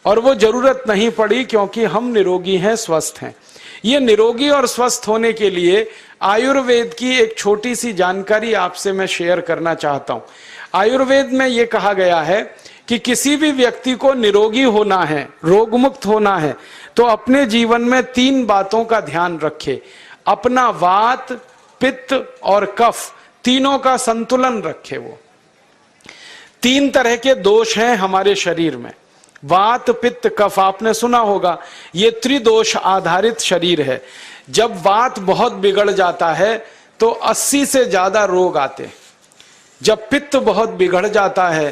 और वो जरूरत नहीं पड़ी क्योंकि हम निरोगी हैं, स्वस्थ हैं। ये निरोगी और स्वस्थ होने के लिए आयुर्वेद की एक छोटी सी जानकारी आपसे मैं शेयर करना चाहता हूं। आयुर्वेद में ये कहा गया है कि किसी भी व्यक्ति को निरोगी होना है, रोगमुक्त होना है, तो अपने जीवन में 3 बातों का ध्यान रखे। अपना वात, पित्त और कफ, तीनों का संतुलन रखे। वो 3 तरह के दोष हैं हमारे शरीर में, वात, पित्त, कफ। आपने सुना होगा ये त्रिदोष आधारित शरीर है। जब वात बहुत बिगड़ जाता है तो 80 से ज्यादा रोग आते हैं। जब पित्त बहुत बिगड़ जाता है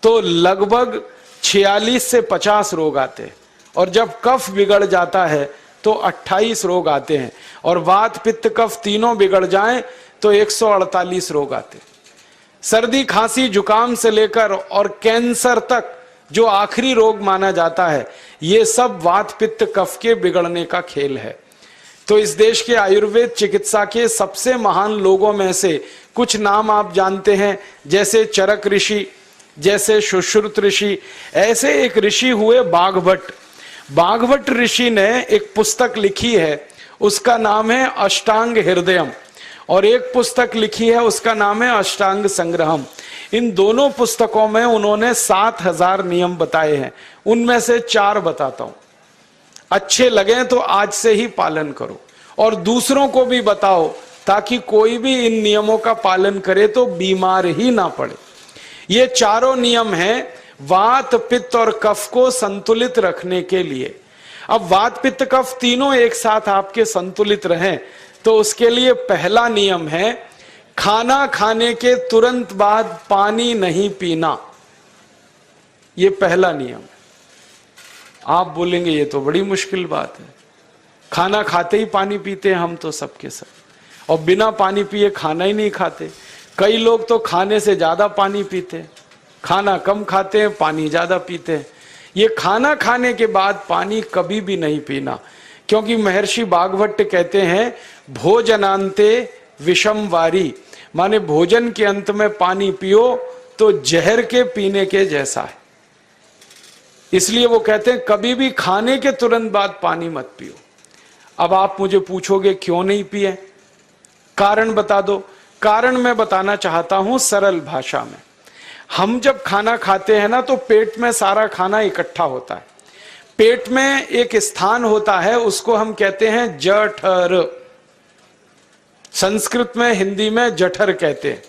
तो लगभग 46 से 50 रोग आते हैं। और जब कफ बिगड़ जाता है तो 28 रोग आते हैं। और वात, पित्त, कफ तीनों बिगड़ जाएं तो 148 रोग आते हैं। सर्दी, खांसी, जुकाम से लेकर और कैंसर तक जो आखिरी रोग माना जाता है, ये सब वात, पित्त, कफ के बिगड़ने का खेल है। तो इस देश के आयुर्वेद चिकित्सा के सबसे महान लोगों में से कुछ नाम आप जानते हैं, जैसे चरक ऋषि, जैसे सुश्रुत ऋषि। ऐसे एक ऋषि हुए बाघभट्ट। बाघभट्ट ऋषि ने एक पुस्तक लिखी है, उसका नाम है अष्टांग हृदयम, और एक पुस्तक लिखी है उसका नाम है अष्टांग संग्रहम। इन दोनों पुस्तकों में उन्होंने 7000 नियम बताए हैं। उनमें से 4 बताता हूं, अच्छे लगे तो आज से ही पालन करो और दूसरों को भी बताओ, ताकि कोई भी इन नियमों का पालन करे तो बीमार ही ना पड़े। ये चारों नियम हैं वात, पित्त और कफ को संतुलित रखने के लिए। अब वात, पित्त, कफ तीनों एक साथ आपके संतुलित रहें तो उसके लिए पहला नियम है खाना खाने के तुरंत बाद पानी नहीं पीना। ये पहला नियम है। आप बोलेंगे ये तो बड़ी मुश्किल बात है, खाना खाते ही पानी पीते हैं हम तो सबके सब, और बिना पानी पिए खाना ही नहीं खाते। कई लोग तो खाने से ज्यादा पानी पीते हैं, खाना कम खाते हैं, पानी ज्यादा पीते हैं। ये खाना खाने के बाद पानी कभी भी नहीं पीना, क्योंकि महर्षि बाघभट्ट कहते हैं भोजनांते विषम वारी, माने भोजन के अंत में पानी पियो तो जहर के पीने के जैसा है। इसलिए वो कहते हैं कभी भी खाने के तुरंत बाद पानी मत पियो। अब आप मुझे पूछोगे क्यों नहीं पिए, कारण बता दो। कारण मैं बताना चाहता हूं सरल भाषा में। हम जब खाना खाते हैं ना तो पेट में सारा खाना इकट्ठा होता है। पेट में एक स्थान होता है, उसको हम कहते हैं जठर। संस्कृत में, हिंदी में जठर कहते हैं,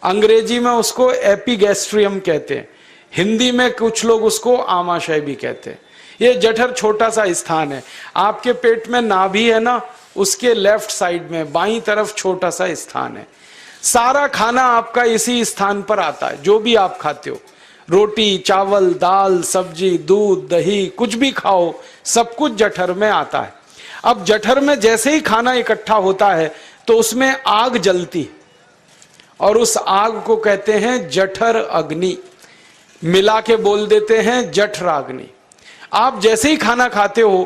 अंग्रेजी में उसको एपिगैस्ट्रियम कहते हैं, हिंदी में कुछ लोग उसको आमाशय भी कहते हैं। ये जठर छोटा सा स्थान है। आपके पेट में नाभि है ना, उसके लेफ्ट साइड में बाईं तरफ छोटा सा स्थान है। सारा खाना आपका इसी स्थान पर आता है। जो भी आप खाते हो, रोटी, चावल, दाल, सब्जी, दूध, दही, कुछ भी खाओ, सब कुछ जठर में आता है। अब जठर में जैसे ही खाना इकट्ठा होता है तो उसमें आग जलती, और उस आग को कहते हैं जठर अग्नि। मिला के बोल देते हैं जठराग्नि। आप जैसे ही खाना खाते हो,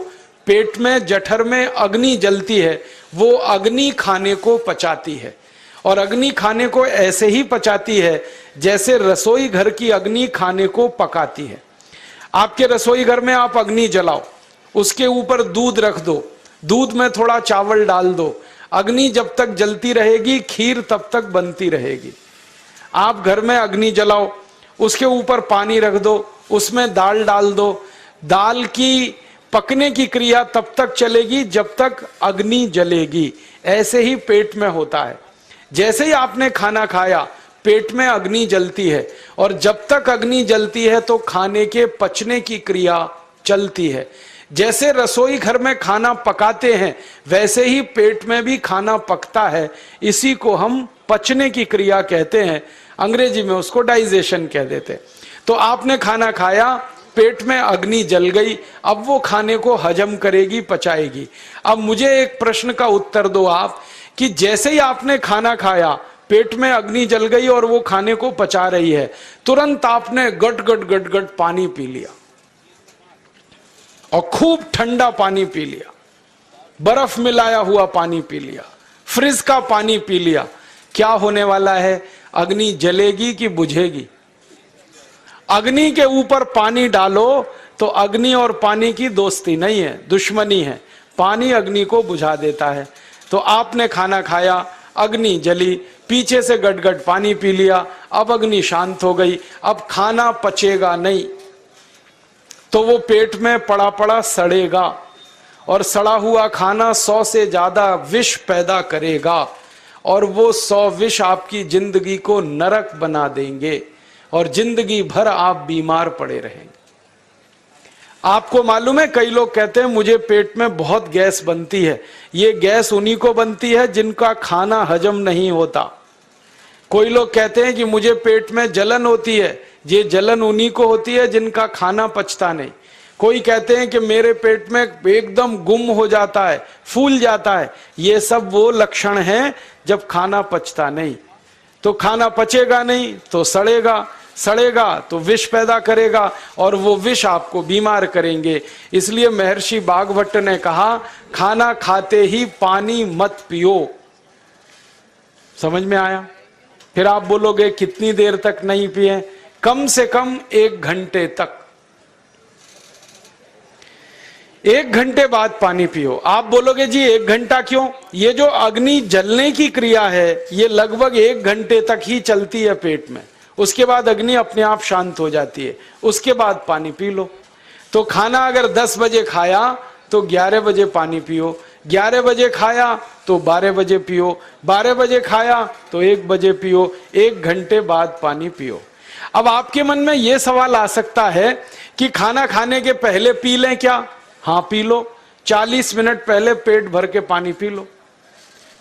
पेट में जठर में अग्नि जलती है। वो अग्नि खाने को पचाती है, और अग्नि खाने को ऐसे ही पचाती है जैसे रसोई घर की अग्नि खाने को पकाती है। आपके रसोई घर में आप अग्नि जलाओ, उसके ऊपर दूध रख दो, दूध में थोड़ा चावल डाल दो, अग्नि जब तक जलती रहेगी खीर तब तक बनती रहेगी। आप घर में अग्नि जलाओ, उसके ऊपर पानी रख दो, उसमें दाल डाल दो, दाल की पकने की क्रिया तब तक चलेगी जब तक अग्नि जलेगी। ऐसे ही पेट में होता है। जैसे ही आपने खाना खाया, पेट में अग्नि जलती है, और जब तक अग्नि जलती है तो खाने के पचने की क्रिया चलती है। जैसे रसोई घर में खाना पकाते हैं, वैसे ही पेट में भी खाना पकता है। इसी को हम पचने की क्रिया कहते हैं, अंग्रेजी में उसको डाइजेशन कह देते हैं। तो आपने खाना खाया, पेट में अग्नि जल गई, अब वो खाने को हजम करेगी, पचाएगी। अब मुझे एक प्रश्न का उत्तर दो आप, कि जैसे ही आपने खाना खाया, पेट में अग्नि जल गई और वो खाने को पचा रही है, तुरंत आपने गट गट गट गट पानी पी लिया, और खूब ठंडा पानी पी लिया, बर्फ मिलाया हुआ पानी पी लिया, फ्रिज का पानी पी लिया। क्या होने वाला है? अग्नि जलेगी कि बुझेगी? अग्नि के ऊपर पानी डालो तो अग्नि और पानी की दोस्ती नहीं है, दुश्मनी है। पानी अग्नि को बुझा देता है। तो आपने खाना खाया, अग्नि जली, पीछे से गटगट पानी पी लिया, अब अग्नि शांत हो गई, अब खाना पचेगा नहीं, तो वो पेट में पड़ा पड़ा सड़ेगा, और सड़ा हुआ खाना 100 से ज्यादा विष पैदा करेगा, और वो 100 विष आपकी जिंदगी को नरक बना देंगे, और जिंदगी भर आप बीमार पड़े रहेंगे। आपको मालूम है, कई लोग कहते हैं मुझे पेट में बहुत गैस बनती है। ये गैस उन्हीं को बनती है जिनका खाना हजम नहीं होता। कोई लोग कहते हैं कि मुझे पेट में जलन होती है, ये जलन उन्हीं को होती है जिनका खाना पचता नहीं। कोई कहते हैं कि मेरे पेट में एकदम गुम हो जाता है, फूल जाता है, ये सब वो लक्षण हैं जब खाना पचता नहीं। तो खाना पचेगा नहीं तो सड़ेगा, सड़ेगा तो विष पैदा करेगा, और वो विष आपको बीमार करेंगे। इसलिए महर्षि भागवत ने कहा, खाना खाते ही पानी मत पियो। समझ में आया? फिर आप बोलोगे कितनी देर तक नहीं पिए? कम से कम 1 घंटे तक। 1 घंटे बाद पानी पियो। आप बोलोगे जी 1 घंटा क्यों? ये जो अग्नि जलने की क्रिया है ये लगभग 1 घंटे तक ही चलती है पेट में, उसके बाद अग्नि अपने आप शांत हो जाती है, उसके बाद पानी पी लो। तो खाना अगर 10 बजे खाया तो 11 बजे पानी पियो, 11 बजे खाया तो 12 बजे पियो, 12 बजे खाया तो 1 बजे पियो, 1 घंटे बाद पानी पियो। अब आपके मन में यह सवाल आ सकता है कि खाना खाने के पहले पी लें क्या? हाँ पी लो, 40 मिनट पहले पेट भर के पानी पी लो।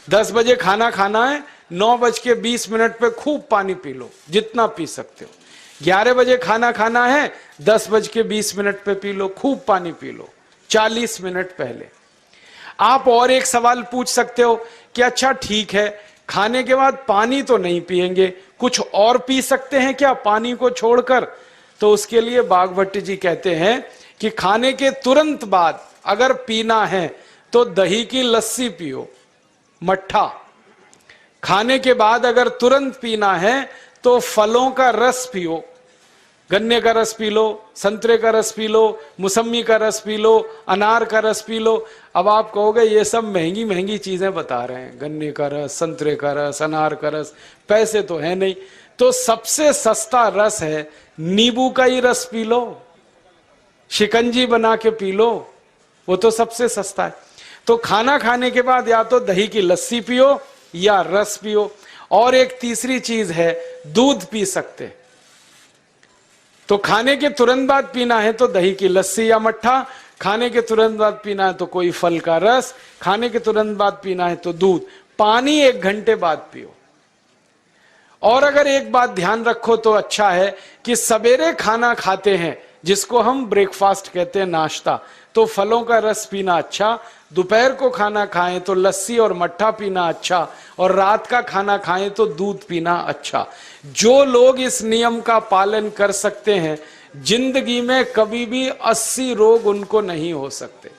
10 बजे खाना खाना है, 9:20 पे खूब पानी पी लो, जितना पी सकते हो। 11 बजे खाना खाना है, 10:20 पे पी लो, खूब पानी पी लो, 40 मिनट पहले। आप और एक सवाल पूछ सकते हो कि अच्छा ठीक है, खाने के बाद पानी तो नहीं पिएंगे, कुछ और पी सकते हैं क्या पानी को छोड़कर? तो उसके लिए भागवत जी कहते हैं कि खाने के तुरंत बाद अगर पीना है तो दही की लस्सी पियो, मट्ठा। खाने के बाद अगर तुरंत पीना है तो फलों का रस पियो, गन्ने का रस पी लो, संतरे का रस पी लो, मौसमी का रस पी लो, अनार का रस पी लो। अब आप कहोगे ये सब महंगी महंगी चीजें बता रहे हैं, गन्ने का रस, संतरे का रस, अनार का रस, पैसे तो है नहीं। तो सबसे सस्ता रस है नींबू का ही रस पी लो, शिकंजी बना के पी लो, वो तो सबसे सस्ता है। तो खाना खाने के बाद या तो दही की लस्सी पियो या रस पियो। और एक तीसरी चीज है, दूध पी सकते। तो खाने के तुरंत बाद पीना है तो दही की लस्सी या मट्ठा, खाने के तुरंत बाद पीना है तो कोई फल का रस, खाने के तुरंत बाद पीना है तो दूध। पानी 1 घंटे बाद पियो। और अगर एक बात ध्यान रखो तो अच्छा है कि सवेरे खाना खाते हैं जिसको हम ब्रेकफास्ट कहते हैं, नाश्ता, तो फलों का रस पीना अच्छा, दोपहर को खाना खाएं तो लस्सी और मट्ठा पीना अच्छा, और रात का खाना खाएं तो दूध पीना अच्छा। जो लोग इस नियम का पालन कर सकते हैं जिंदगी में कभी भी 80 रोग उनको नहीं हो सकते।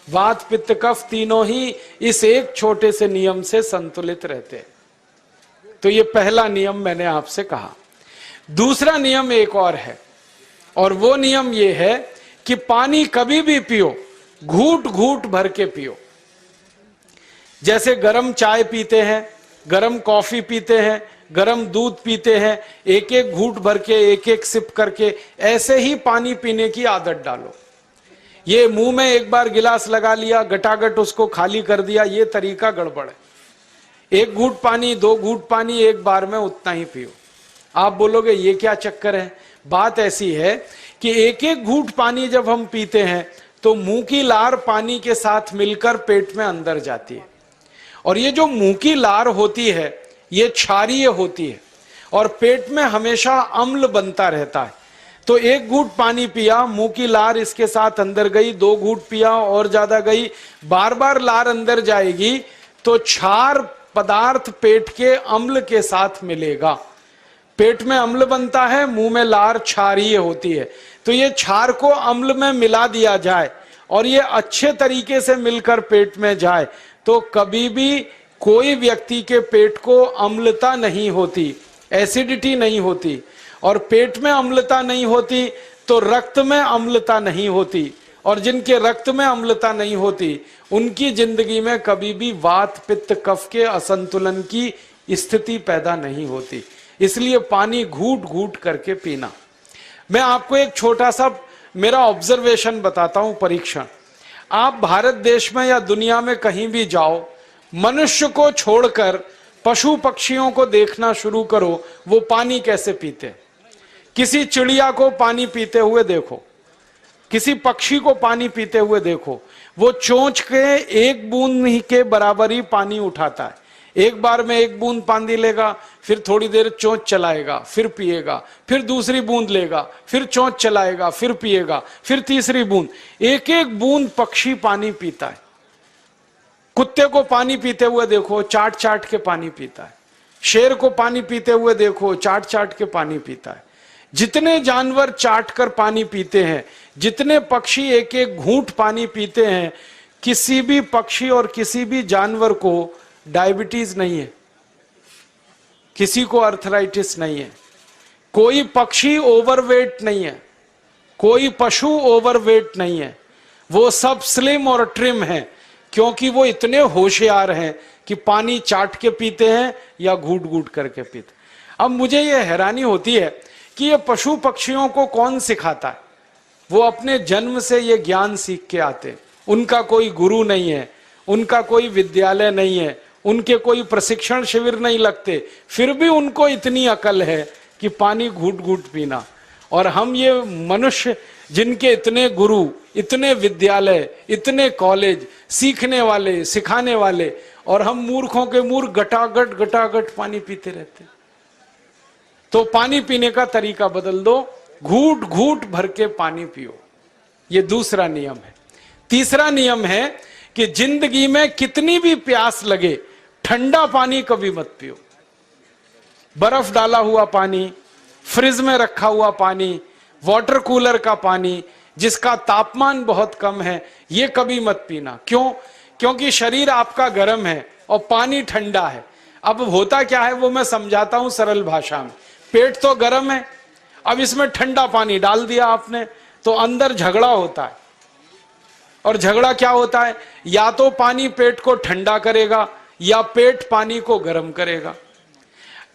वात पित्त कफ तीनों ही इस एक छोटे से नियम से संतुलित रहते हैं। तो ये पहला नियम मैंने आपसे कहा। दूसरा नियम एक और है, और वो नियम ये है कि पानी कभी भी पियो, घूट घूट भर के पियो। जैसे गरम चाय पीते हैं, गरम कॉफी पीते हैं, गरम दूध पीते हैं, एक एक घूट भर के, एक एक सिप करके, ऐसे ही पानी पीने की आदत डालो। ये मुंह में एक बार गिलास लगा लिया, गटागट उसको खाली कर दिया, ये तरीका गड़बड़ है। 1 घूट पानी, 2 घूट पानी एक बार में उतना ही पियो। आप बोलोगे ये क्या चक्कर है? बात ऐसी है कि एक एक घूट पानी जब हम पीते हैं तो मुंह की लार पानी के साथ मिलकर पेट में अंदर जाती है, और ये जो मुंह की लार होती है ये क्षारीय होती है, और पेट में हमेशा अम्ल बनता रहता है। तो 1 घूट पानी पिया, मुंह की लार इसके साथ अंदर गई, 2 घूट पिया और ज्यादा गई, बार बार लार अंदर जाएगी तो क्षार पदार्थ पेट के अम्ल के साथ मिलेगा। पेट में अम्ल बनता है, मुंह में लार क्षारीय होती है। तो ये क्षार को अम्ल में मिला दिया जाए और ये अच्छे तरीके से मिलकर पेट में जाए तो कभी भी कोई व्यक्ति के पेट को अम्लता नहीं होती, एसिडिटी नहीं होती। और पेट में अम्लता नहीं होती तो रक्त में अम्लता नहीं होती, और जिनके रक्त में अम्लता नहीं होती उनकी जिंदगी में कभी भी वात पित्त कफ के असंतुलन की स्थिति पैदा नहीं होती। इसलिए पानी घूट घूट करके पीना। मैं आपको एक छोटा सा मेरा ऑब्जर्वेशन बताता हूं, परीक्षण। आप भारत देश में या दुनिया में कहीं भी जाओ, मनुष्य को छोड़कर पशु पक्षियों को देखना शुरू करो, वो पानी कैसे पीते। किसी चिड़िया को पानी पीते हुए देखो, किसी पक्षी को पानी पीते हुए देखो, वो चोंच के एक बूंद ही के बराबर ही पानी उठाता है। एक बार में एक बूंद पानी लेगा, फिर थोड़ी देर चोंच चलाएगा, फिर पिएगा, फिर दूसरी बूंद लेगा, फिर चोंच चलाएगा, फिर पिएगा, फिर तीसरी बूंद। एक एक बूंद पक्षी पानी पीता है। कुत्ते को पानी पीते हुए देखो, चाट चाट के पानी पीता है। शेर को पानी पीते हुए देखो, चाट चाट के पानी पीता है। जितने जानवर चाट कर पानी पीते हैं, जितने पक्षी एक एक घूंट पानी पीते हैं, किसी भी पक्षी और किसी भी जानवर को डायबिटीज नहीं है, किसी को अर्थराइटिस नहीं है, कोई पक्षी ओवरवेट नहीं है, कोई पशु ओवरवेट नहीं है। वो सब स्लिम और ट्रिम हैं, क्योंकि वो इतने होशियार हैं कि पानी चाट के पीते हैं या घूट घूट करके पीते। अब मुझे ये हैरानी होती है कि ये पशु पक्षियों को कौन सिखाता है। वो अपने जन्म से ये ज्ञान सीख के आते हैं। उनका कोई गुरु नहीं है, उनका कोई विद्यालय नहीं है, उनके कोई प्रशिक्षण शिविर नहीं लगते, फिर भी उनको इतनी अकल है कि पानी घूट घूट पीना। और हम ये मनुष्य जिनके इतने गुरु, इतने विद्यालय, इतने कॉलेज, सीखने वाले, सिखाने वाले, और हम मूर्खों के मूर्ख गटागट पानी पीते रहते। तो पानी पीने का तरीका बदल दो, घूट घूट भर के पानी पियो। ये दूसरा नियम है। तीसरा नियम है कि जिंदगी में कितनी भी प्यास लगे, ठंडा पानी कभी मत पियो। बर्फ डाला हुआ पानी, फ्रिज में रखा हुआ पानी, वाटर कूलर का पानी जिसका तापमान बहुत कम है, ये कभी मत पीना। क्यों? क्योंकि शरीर आपका गर्म है और पानी ठंडा है। अब होता क्या है वो मैं समझाता हूं सरल भाषा में। पेट तो गर्म है, अब इसमें ठंडा पानी डाल दिया आपने, तो अंदर झगड़ा होता है। और झगड़ा क्या होता है? या तो पानी पेट को ठंडा करेगा या पेट पानी को गर्म करेगा।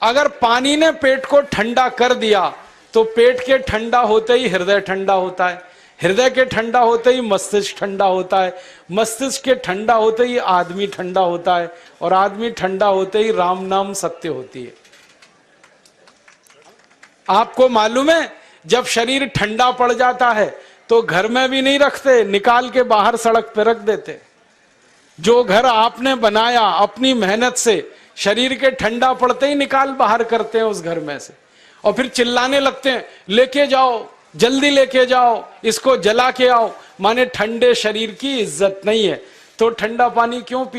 अगर पानी ने पेट को ठंडा कर दिया तो पेट के ठंडा होते ही हृदय ठंडा होता है, हृदय के ठंडा होते ही मस्तिष्क ठंडा होता है, मस्तिष्क के ठंडा होते ही आदमी ठंडा होता है, और आदमी ठंडा होते ही राम नाम सत्य होती है। आपको मालूम है, जब शरीर ठंडा पड़ जाता है तो घर में भी नहीं रखते, निकाल के बाहर सड़क पे रख देते। जो घर आपने बनाया अपनी मेहनत से, शरीर के ठंडा पड़ते ही निकाल बाहर करते हैं उस घर में से, और फिर चिल्लाने लगते हैं, लेके जाओ, जल्दी लेके जाओ, इसको जला के आओ। माने ठंडे शरीर की इज्जत नहीं है। तो ठंडा पानी क्यों पी